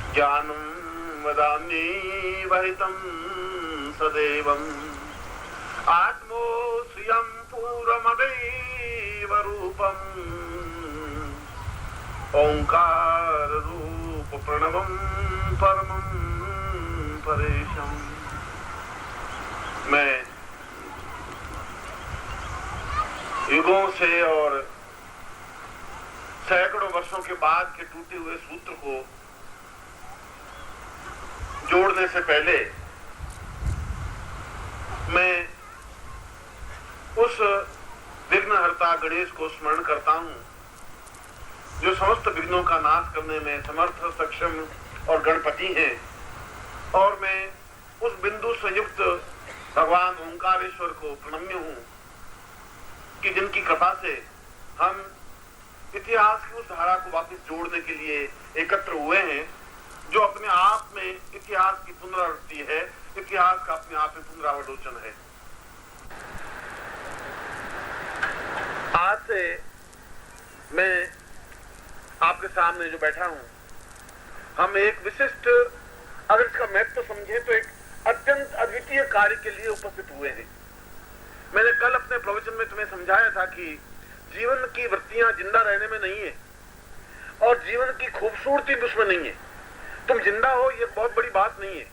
ज्ञानं वदामि वहितं सदैवम् आत्मोऽस्यं पूर्वमदैव रूपम् ओंकार रूप प्रणवं परमं परेशम्। मैं युगों से और सैकड़ों वर्षों के बाद के टूटे हुए सूत्र को जोड़ने से पहले मैं उस विघ्नहर्ता गणेश को स्मरण करता हूं जो समस्त विघ्नों का नाश करने में समर्थ, सक्षम और गणपति हैं। और मैं उस बिंदु संयुक्त भगवान ओंकारेश्वर को प्रणम्य हूं कि जिनकी कृपा से हम इतिहास की उस धारा को वापस जोड़ने के लिए एकत्र हुए हैं जो अपने आप में इतिहास की पुनरावृत्ति है, इतिहास का अपने आप में पुनरावलोकन है। आज से मैं आपके सामने जो बैठा हूं, हम एक विशिष्ट, अगर इसका महत्व समझे तो एक अत्यंत अद्वितीय कार्य के लिए उपस्थित हुए हैं। मैंने कल अपने प्रवचन में तुम्हें समझाया था कि जीवन की वृत्तियां जिंदा रहने में नहीं है और जीवन की खूबसूरती उसमें नहीं है। तुम जिंदा हो ये बहुत बड़ी बात नहीं है,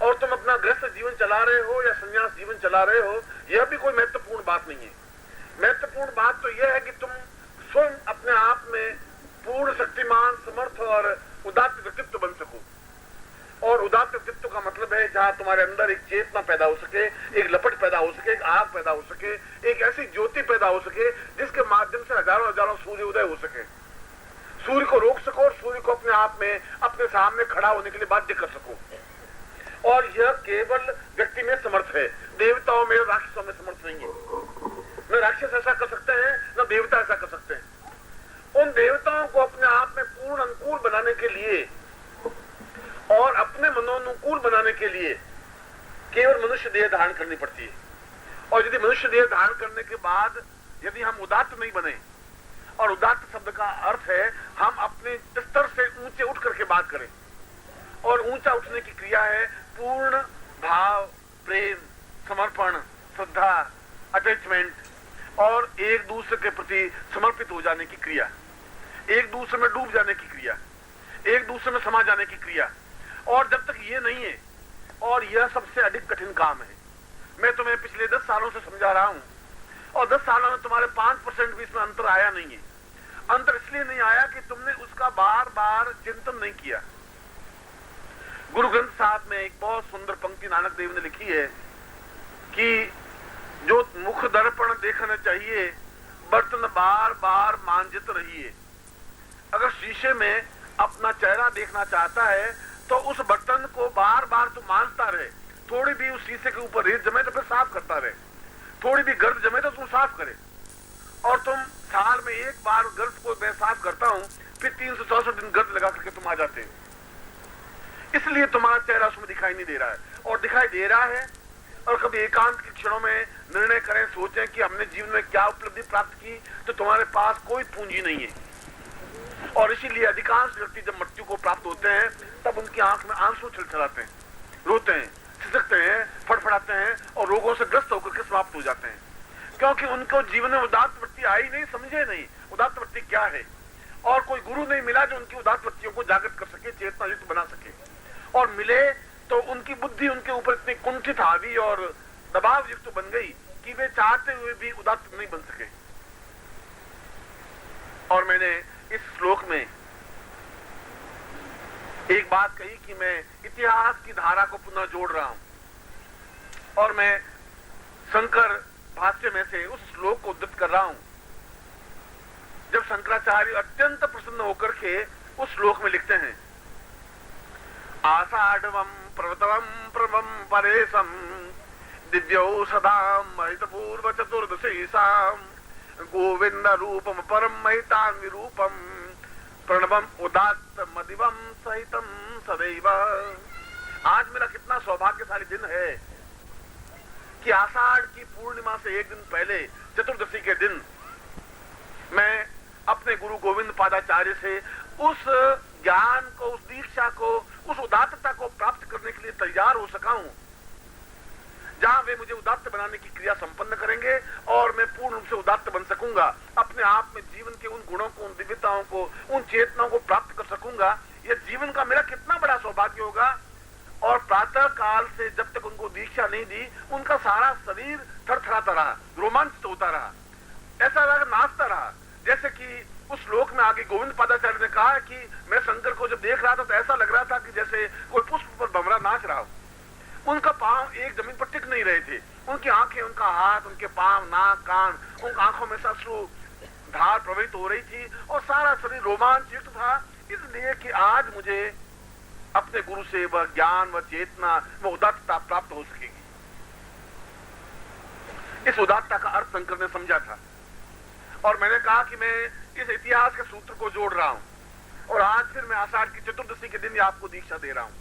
और तुम अपना गृहस्थ जीवन चला रहे हो या संन्यास जीवन चला रहे हो यह भी कोई महत्वपूर्ण बात नहीं है। महत्वपूर्ण बात तो यह है कि तुम स्वयं अपने आप में पूर्ण शक्तिमान, समर्थ और उदात्त व्यक्तित्व बन सको। और उदात्त व्यक्तित्व का मतलब है जहां तुम्हारे अंदर एक चेतना पैदा हो सके, एक लपट पैदा हो सके, एक आग पैदा हो सके, एक ऐसी ज्योति पैदा हो सके जिसके माध्यम से हजारों हजारों सूर्य उदय हो सके, सूर्य को रोक सको और सूर्य को अपने आप में अपने सामने खड़ा होने के लिए बाध्य कर सको। और यह केवल व्यक्ति में समर्थ है, देवताओं में, राक्षसों में समर्थ नहीं है। न राक्षस ऐसा कर सकते हैं, न देवता ऐसा कर सकते हैं। उन देवताओं को अपने आप में पूर्ण अनुकूल बनाने के लिए और अपने मनोनुकूल बनाने के लिए केवल मनुष्य देह धारण करनी पड़ती है। और यदि मनुष्य देह धारण करने के बाद यदि हम उदात्त नहीं बने, और उदात्त शब्द का अर्थ है हम अपने स्तर से ऊंचे उठ करके बात करें, और ऊंचा उठने की क्रिया है पूर्ण भाव, प्रेम, समर्पण, श्रद्धा, अटैचमेंट और एक दूसरे के प्रति समर्पित हो जाने की क्रिया, एक दूसरे में डूब जाने की क्रिया, एक दूसरे में समा जाने की क्रिया। और जब तक ये नहीं है, और यह सबसे अधिक कठिन काम है। मैं तुम्हें पिछले 10 सालों से समझा रहा हूं, और 10 सालों में तुम्हारे 5% भी इसमें अंतर आया नहीं है। अंतर इसलिए नहीं आया कि तुमने उसका बार बार चिंतन नहीं किया। गुरु ग्रंथ साहब में एक बहुत सुंदर पंक्ति नानक देव ने लिखी है कि जो मुख दर्पण देखना चाहिए, बर्तन बार बार मांजत रहिए। अगर शीशे में अपना चेहरा देखना चाहता है तो उस बर्तन को बार बार तू मांजता रहे। थोड़ी भी उस शीशे के ऊपर रेत जमे तो फिर साफ करता रहे, थोड़ी भी गर्द जमे तो तुम साफ करे। और तुम साल में एक बार गर्द को मैं साफ करता हूं, फिर 364 दिन गर्द लगा करके तुम आ जाते हैं। इसलिए तुम्हारा चेहरा उसमें दिखाई नहीं दे रहा है, और दिखाई दे रहा है। और कभी एकांत के क्षणों में निर्णय करें, सोचें कि हमने जीवन में क्या उपलब्धि प्राप्त की, तो तुम्हारे पास कोई पूंजी नहीं है। और इसीलिए अधिकांश व्यक्ति जब मृत्यु को प्राप्त होते हैं तब उनकी आंख में आंसू छलछलाते हैं, रोते हैं, सिसकते हैं, फड़फड़ाते हैं और रोगों से ग्रस्त होकर के समाप्त हो जाते हैं, क्योंकि उनको जीवन में उदात्त वृत्ति आई नहीं, समझे नहीं उदात्त वृत्ति क्या है। और कोई गुरु नहीं मिला जो उनकी उदात्त वृत्तियों को जागृत कर सके, चेतना युक्त बना सके। और मिले तो उनकी बुद्धि उनके ऊपर इतनी कुंठित, हावी और दबाव युक्त बन गई कि वे चाहते हुए भी उदात्त नहीं बन सके। और मैंने इस श्लोक में एक बात कही कि मैं इतिहास की धारा को पुनः जोड़ रहा हूं, और मैं शंकर भाष्य में से उस श्लोक को उद्धृत कर रहा हूं जब शंकराचार्य अत्यंत प्रसन्न होकर के उस श्लोक में लिखते हैं, आषाढ़वम प्रवतवम प्रवम परेशम दिव्यौ सदाम महितपूर्व चतुर्दशीसाम गोविंद रूपम परम महितांग रूपम प्रणवम उदात्त मदिवम सहितम सदैव। आज मेरा कितना सौभाग्यशाली दिन है कि आषाढ़ की पूर्णिमा से एक दिन पहले चतुर्दशी के दिन मैं अपने गुरु गोविंद पादाचार्य से उस ज्ञान को, उस दीक्षा को, उस उदात्तता को प्राप्त करने के लिए तैयार हो सका हूं, जहां वे मुझे उदात्त बनाने की क्रिया संपन्न करेंगे और मैं पूर्ण रूप से उदात्त बन सकूंगा, अपने आप में जीवन के उन गुणों को, उन दिव्यताओं को, उन चेतनाओं को प्राप्त कर सकूंगा। यह जीवन का मेरा कितना बड़ा सौभाग्य होगा। और प्रातः काल से जब तक उनको दीक्षा नहीं दी, उनका सारा शरीर थरथराता रहा, रोमांचित होता रहा, ऐसा लगा नाचता रहा। जैसे कि उस श्लोक में आगे गोविंद पादाचार्य ने कहा कि मैं शंकर को जब देख रहा था तो ऐसा लग रहा था कि जैसे कोई पुष्प पर भंवरा नाच रहा हो। उनका पांव एक जमीन पर टिक नहीं रहे थे, उनकी आंखें, उनका हाथ, उनके पांव, नाक, कान, उनकी आंखों में अश्रु धार प्रवाहित हो रही थी और सारा शरीर रोमांचित था। इसलिए कि आज मुझे अपने गुरु से वह ज्ञान, वह चेतना, वह उदात्तता प्राप्त हो सकेगी। इस उदात्तता का अर्थ शंकर ने समझा था और मैंने कहा कि मैं इस इतिहास के सूत्र को जोड़ रहा हूं और आज फिर मैं आषाढ़ की चतुर्दशी के दिन आपको दीक्षा दे रहा हूं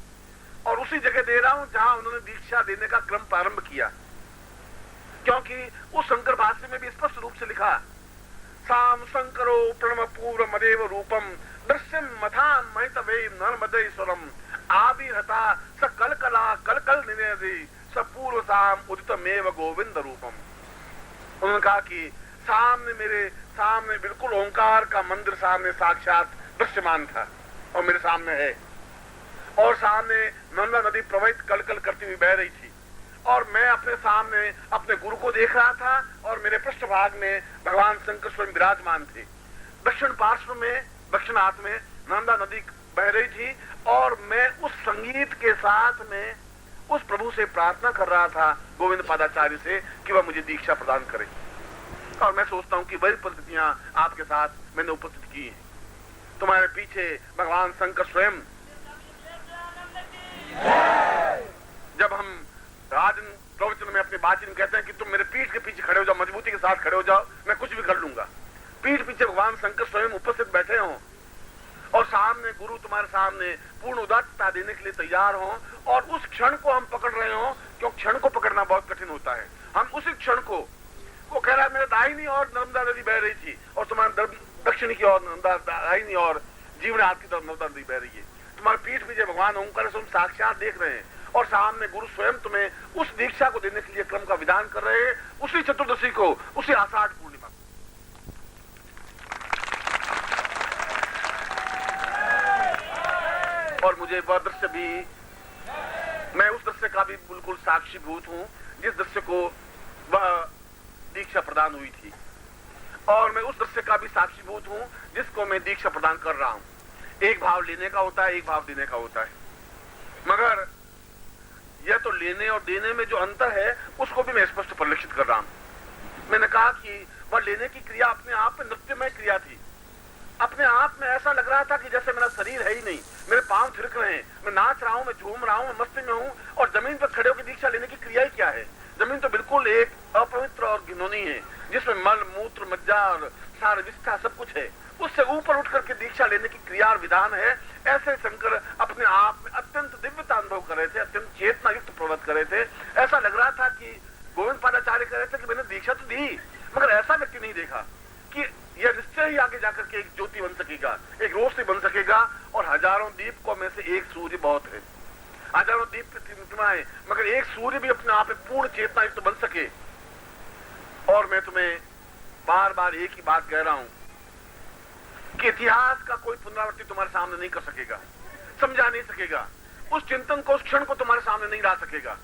और उसी जगह दे रहा हूं जहां उन्होंने दीक्षा देने का क्रम प्रारंभ किया, क्योंकि उस शंकर भाष्य में भी स्पष्ट रूप से लिखा, साम शंकरो प्रणव पूर्व मदेव रूपम दृश्यम मथान महितवे नर्मदे स्वरम आविर्हता स कलकला कलकल निवेदि स पूर्व साम उदितमेव गोविंद रूपम। उन्होंने कहा कि सामने, मेरे सामने बिल्कुल ओंकार का मंदिर सामने साक्षात दृश्यमान था और मेरे सामने है, और सामने नर्मदा नदी प्रवाहित कलकल करती हुई बह रही थी और मैं अपने सामने अपने गुरु को देख रहा था और मेरे पृष्ठभाग में भगवान शंकर स्वयं विराजमान थे। दक्षिण पार्श्व में, दक्षिण हाथ में नर्मदा नदी बह रही थी और मैं उस संगीत के साथ में उस प्रभु से प्रार्थना कर रहा था, गोविंद पादाचार्य से, कि वह मुझे दीक्षा प्रदान करे। और मैं सोचता हूं कि वही परिस्थितियां आपके साथ मैंने उपस्थित की हैं। तुम्हारे पीछे भगवान शंकर स्वयं, जब हम राजन प्रवचन में अपने बातचीत में कहते हैं कि तुम मेरे पीठ के पीछे खड़े हो जाओ, मजबूती के साथ खड़े हो जाओ, मैं कुछ भी कर लूंगा, पीठ पीछे भगवान शंकर स्वयं उपस्थित बैठे हों और सामने गुरु तुम्हारे सामने पूर्ण उदात्तता देने के लिए तैयार हों और उस क्षण को हम पकड़ रहे हों, क्योंकि क्षण को पकड़ना बहुत कठिन होता है। हम उसी क्षण को, वो कह रहा है मेरे दाहिनी ओर नर्मदा नदी बह रही थी और तुम्हारे दक्षिण की ओर दाहिनी ओर जीवनाथ की तरफ नर्मदा नदी बह रही है। तुम्हारे पीठ पीछे भगवान ओंकार तुम साक्षात देख रहे हैं और सामने गुरु स्वयं तुम्हें उस दीक्षा को देने के लिए क्रम का विधान कर रहे हैं, उसी चतुर्दशी को, उसी आषाढ़ पूर्णिमा को। और मुझे वह दृश्य भी, मैं उस दृश्य का भी बिल्कुल साक्षीभूत हूं जिस दृश्य को वह दीक्षा प्रदान हुई थी, और मैं उस दृश्य का भी साक्षीभूत हूं जिसको मैं दीक्षा प्रदान कर रहा हूं। एक भाव लेने का होता है, एक भाव देने का होता है, मगर यह तो लेने और देने में जो अंतर है उसको भी मैं स्पष्ट परिलक्षित कर रहा हूं। मैंने कहा कि वह लेने की क्रिया अपने आप में नृत्यमय क्रिया थी। अपने आप में ऐसा लग रहा था कि जैसे मेरा शरीर है ही नहीं, मेरे पांव थिरक रहे हैं, मैं नाच रहा हूं, मैं झूम रहा हूं, मैं मस्ती में हूं, और जमीन पर खड़े होकर दीक्षा लेने की क्रिया ही क्या है। जमीन तो बिल्कुल एक अपवित्र और घिनौनी है जिसमें मल, मूत्र, मज्जा और सार विष्ठा सब कुछ है। उससे ऊपर उठ करके दीक्षा लेने की क्रिया और विधान है। ऐसे शंकर अपने आप में अत्यंत दिव्यता अनुभव कर रहे थे, अत्यंत चेतना युक्त प्रवत कर रहे थे। ऐसा लग रहा था कि गोविंद पादाचार्य कह रहे थे कि मैंने दीक्षा तो दी, मगर ऐसा व्यक्ति नहीं देखा कि यह निश्चय ही आगे जाकर के एक ज्योति बन सकेगा, एक रोशनी बन सकेगा, और हजारों दीपकों में से एक सूर्य बहुत है। हजारों दीप है, मगर एक सूर्य भी अपने आप में पूर्ण चेतना युक्त बन सके। और मैं तुम्हें बार बार एक ही बात कह रहा हूं कि इतिहास का कोई पुनरावृत्ति तुम्हारे सामने नहीं कर सकेगा, समझा नहीं सकेगा, उस चिंतन को, उस क्षण को तुम्हारे सामने नहीं ला सकेगा।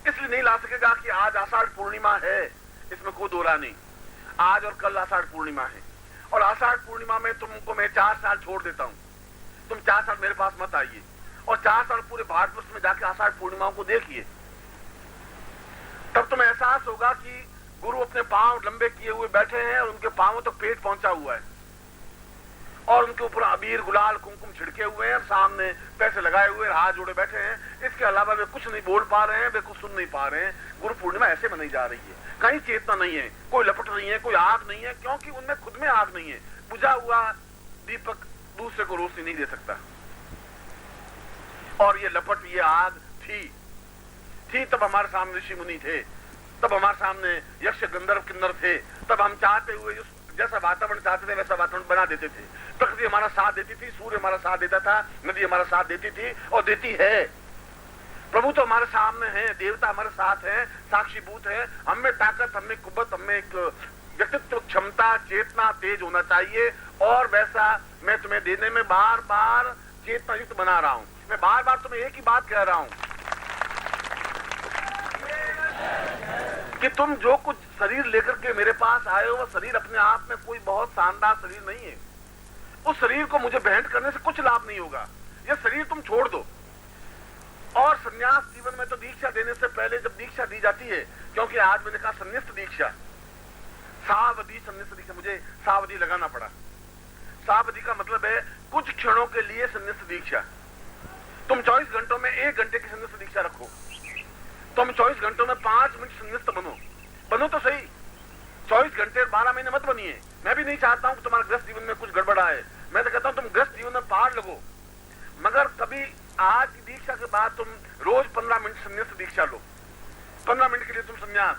इसलिए नहीं ला सकेगा कि आज आषाढ़ पूर्णिमा है, इसमें कोई दो राह नहीं। आज और कल आषाढ़ पूर्णिमा है, और आषाढ़ पूर्णिमा में तुमको मैं 4 साल छोड़ देता हूं। तुम 4 साल मेरे पास मत आइए और 4 साल पूरे भारतवर्ष में जाके आषाढ़ पूर्णिमाओं को देखिए। तब तुम्हें एहसास होगा कि गुरु अपने पांव लंबे किए हुए बैठे हैं और उनके पांवों तक पेट पहुंचा हुआ है, और उनके ऊपर अबीर, गुलाल, कुमकुम छिड़के हुए हैं, सामने पैसे लगाए हुए, हाथ जोड़े बैठे हैं। इसके अलावा वे कुछ नहीं बोल पा रहे हैं, वे कुछ सुन नहीं पा रहे हैं। गुरु पूर्णिमा ऐसे मनाई जा रही है, कहीं चेतना नहीं है, कोई लपट नहीं है, कोई आग नहीं है, क्योंकि उनमें खुद में आग नहीं है। बुझा हुआ दीपक दूसरे को रोशनी नहीं दे सकता, और ये लपट, ये आग थी तब हमारे सामने ऋषि मुनि थे, तब हमारे सामने यक्ष, गंधर्व, किन्नर थे। तब हम चाहते हुए उस जैसा वातावरण चाहते थे वैसा वातावरण बना देते थे। प्रकृति हमारा साथ देती थी, सूर्य हमारा साथ देता था, नदी हमारा साथ देती थी और देती है। प्रभु तो हमारे सामने है, देवता हमारे साथ है, साक्षीभूत है। हम में ताकत, हम में कुव्वत, हम में एक व्यक्तित्व, क्षमता, चेतना, तेज होना चाहिए। और वैसा मैं तुम्हें देने में बार बार चेतना युक्त बना रहा हूं। मैं बार बार तुम्हें एक ही बात कह रहा हूं कि तुम जो कुछ शरीर लेकर के मेरे पास आए हो, वह शरीर अपने आप में कोई बहुत शानदार शरीर नहीं है। उस शरीर को मुझे भेंट करने से कुछ लाभ नहीं होगा। यह शरीर तुम छोड़ दो। और संन्यास जीवन में तो दीक्षा देने से पहले जब दीक्षा दी जाती है, क्योंकि आज मैंने कहा संन्यास्त दीक्षा, सावधि संन्यास्त दीक्षा, मुझे सावधि लगाना पड़ा। सावधि का मतलब है कुछ क्षणों के लिए संन्यास्त दीक्षा। तुम 24 घंटों में 1 घंटे की संन्यास्त दीक्षा रखो। तुम 24 घंटों में 5 मिनट संन्यास्त बनो तो सही। 24 घंटे 12 महीने मत बनिए। मैं भी नहीं चाहता हूं कि तुम्हारे गृहस्थ जीवन में कुछ गड़बड़ आए। मैं तो कहता हूं तुम गृहस्थ जीवन में पार लगो, मगर कभी आज की दीक्षा के बाद तुम रोज 15 मिनट संन्यास्त दीक्षा लो। 15 मिनट के लिए तुम संन्यास।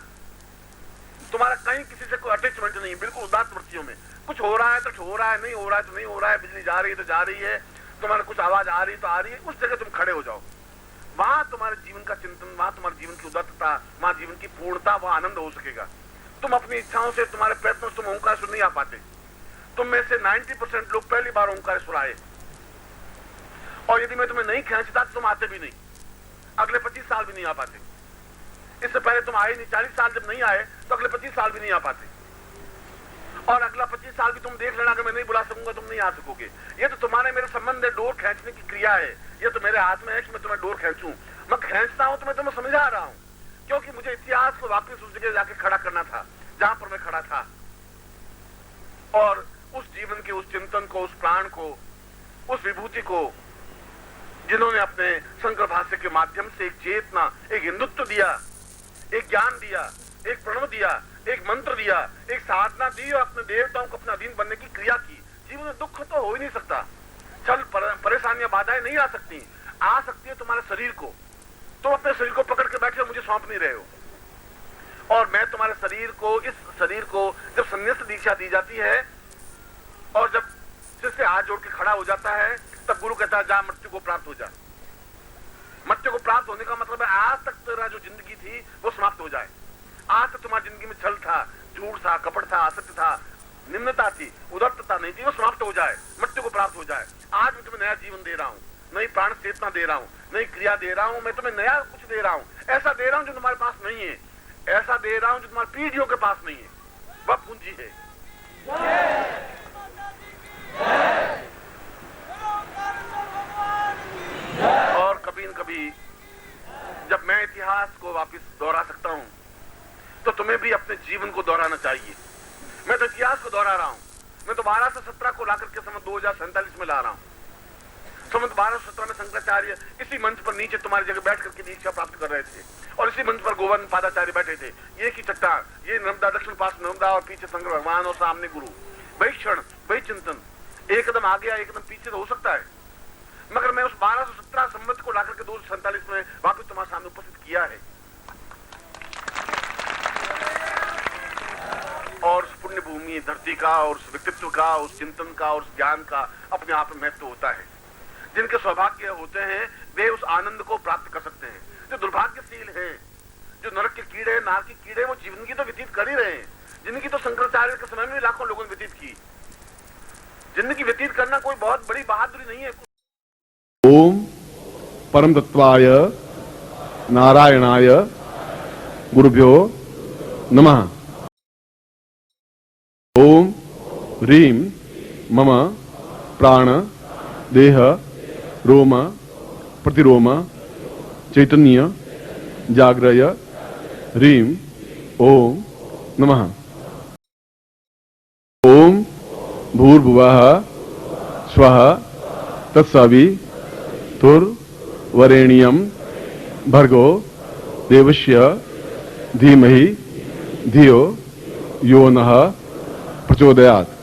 तुम्हारा कहीं किसी से कोई अटैचमेंट नहीं, बिल्कुल उदात्त वृत्तियों में। कुछ हो रहा है तो हो रहा है, नहीं हो रहा है तो नहीं हो रहा है, बिजली जा रही है तो जा रही है, तुम्हारे कुछ आवाज आ रही है तो आ रही है, उस जगह तुम खड़े हो जाओ। वहां तुम्हारे जीवन का चिंतन, वहां तुम्हारे जीवन की उदात्तता, वहां जीवन की पूर्णता, वहां आनंद हो सकेगा। तुम अपनी इच्छाओं से, तुम्हारे प्रयत्नों से तुम ओंकार सुन नहीं आ पाते। तुम में से 90% लोग पहली बार ओंकार सुनाए, और यदि मैं तुम्हें नहीं खींचता तो तुम आते भी नहीं, अगले 25 साल भी नहीं आ पाते। इससे पहले तुम आए नहीं, 40 साल जब नहीं आए तो अगले 25 साल भी नहीं आ पाते। और अगला 25 साल भी तुम देख लेना, अगर मैं नहीं बुला सकूंगा तुम नहीं आ सकोगे। ये तो तुम्हारे मेरे संबंध है, डोर खींचने की क्रिया है। ये तो मेरे हाथ में है कि मैं तुम्हें डोर खींचूं। मैं खींचता हूं तो मैं तुम्हें समझा रहा हूं, क्योंकि मुझे इतिहास को वापस उस जगह जाके खड़ा करना था जहां पर मैं खड़ा था, और उस जीवन के, उस चिंतन को, उस प्राण को, उस विभूति को, जिन्होंने अपने शंकर भाष्य के माध्यम से एक चेतना, एक हिंदुत्व दिया, एक ज्ञान दिया, एक प्रणव दिया, एक मंत्र दिया, एक साधना दी और अपने देवताओं को अपना अधीन बनने की क्रिया की। जीवन में दुख तो हो ही नहीं सकता, चल परेशानियां, बाधाएं नहीं आ सकती। आ सकती है तुम्हारे शरीर को। तुम अपने शरीर को पकड़ के बैठे हो, मुझे सौंप नहीं रहे हो। और मैं तुम्हारे शरीर को, इस शरीर को जब संन्यास्त दीक्षा दी जाती है और जब सिर से हाथ जोड़ के खड़ा हो जाता है, तब गुरु कहता है जा मृत्यु को प्राप्त हो जा। मृत्यु को प्राप्त होने का मतलब है आज तक तेरा जो जिंदगी थी वो समाप्त हो जाए। आज तक तुम्हारी जिंदगी में छल था, झूठ था, कपट था, असत्य था, निम्नता थी, उदारता नहीं थी, वो समाप्त हो जाए, मृत्यु को प्राप्त हो जाए। आज मैं तुम्हें नया जीवन दे रहा हूँ, नई प्राण चेतना दे रहा हूँ, नई क्रिया दे रहा हूँ। मैं तुम्हें नया कुछ दे रहा हूँ, ऐसा दे रहा हूँ जो तुम्हारे पास नहीं है, ऐसा दे रहा हूँ जो तुम्हारी पीढ़ियों के पास नहीं है। वह पूंजी है। और कभी न कभी जब मैं इतिहास को वापस दोहरा सकता हूं तो तुम्हें भी अपने जीवन को दोहराना चाहिए। मैं तो इतिहास को दोहरा रहा हूं। मैं तो 1217 को लाकर के संवत 2047 में ला रहा हूं। संवत 1217 में शंकराचार्य इसी मंच पर नीचे तुम्हारी जगह बैठ करके दीक्षा प्राप्त कर रहे थे, और इसी मंच पर गोविंद पादाचार्य बैठे थे। ये की चट्टान, ये नर्मदा, दक्षिण पास नर्मदा, और पीछे शंकर भगवान और सामने गुरु। वही क्षण, वही चिंतन, एक कदम आगे या एक कदम पीछे तो हो सकता है, मगर मैं उस 1217 संवत को लाकर के 247 में वापस तुम्हारे सामने उपस्थित किया है। और उस पुण्य भूमि धरती का, और उस व्यक्तित्व का, उस चिंतन का, और उस ज्ञान का अपने आप में महत्व होता है। जिनके सौभाग्य होते हैं वे उस आनंद को प्राप्त कर सकते हैं। जो दुर्भाग्यशील है, जो नरक के कीड़े, नार के कीड़े, वो जीवन की तो व्यतीत कर ही रहे हैं। जिंदगी तो शंकराचार्य के समय में लाखों लोगों ने व्यतीत की। जिंदगी व्यतीत करना कोई बहुत बड़ी बहादुरी नहीं है। ओम परम तत्वाय नारायणाय गुरुभ्यो नमः। ओम ह्रीं मम प्राण देह रोम प्रतिरोम चैतन्य जाग्रय ह्रीं ओम नमः। ओम भूर्भुवः स्वः तत्सवितुर्वरेण्यं भर्गो देवस्य धीमहि धियो यो नः प्रचोदयात्।